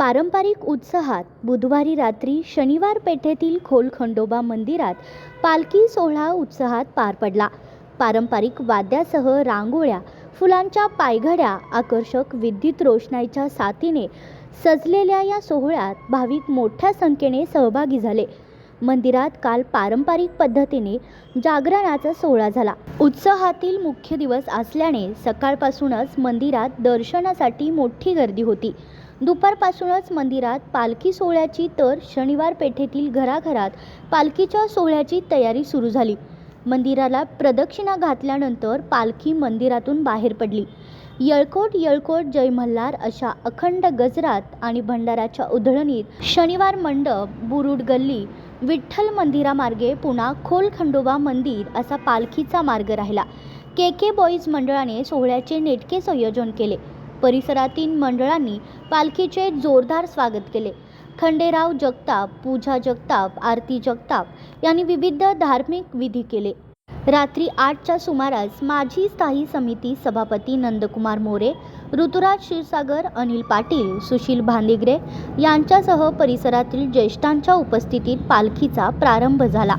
पारंपरिक उत्साहात बुधवारी रात्री शनिवार पेठेतील खोलखंडोबा मंदिरात पालखी सोहळा उत्साहात पार पडला। पारंपरिक वाद्यासह रांगोळ्या, फुलांच्या पायघड्या, आकर्षक विद्युत रोषणाईच्या साथीने सजलेल्या या सोहळ्यात भाविक मोठ्या संख्येने सहभागी झाले। मंदिरात काल पारंपरिक पद्धतीने जागरणाचा सोहळा झाला। उत्सवातील मुख्य दिवस असल्याने सकाळपासूनच मंदिरात दर्शनासाठी मोठी गर्दी होती। दुपारपासूनच मंदिरात पालखी सोहळ्याची तर शनिवार पेठेतील घराघरात पालखीच्या सोहळ्याची तयारी सुरू झाली। मंदिराला प्रदक्षिणा घातल्यानंतर पालखी मंदिरातून बाहेर पडली। यळकोट यळकोट जय मल्हार अशा अखंड गजरात आणि भंडाऱ्याच्या उधळणीत शनिवार मंडप, बुरुड गल्ली, विठ्ठल मंदिरामार्गे पुन्हा खोलखंडोबा मंदिर असा पालखीचा मार्ग राहिला। के बॉईज मंडळाने सोहळ्याचे नेटके संयोजन केले। परिसरातील मंडळांनी पालखीचे जोरदार स्वागत केले। खंडेराव जगताप, पूजा जगताप, आरती जगताप यांनी विविध धार्मिक विधी केले। रात्री 8च्या सुमारास माजी स्थायी समिती सभापती नंदकुमार मोरे, ऋतुराज क्षीरसागर, अनिल पाटील, सुशील भांदिगरे यांच्यासह परिसरातील ज्येष्ठांच्या उपस्थितीत पालखीचा प्रारंभ झाला।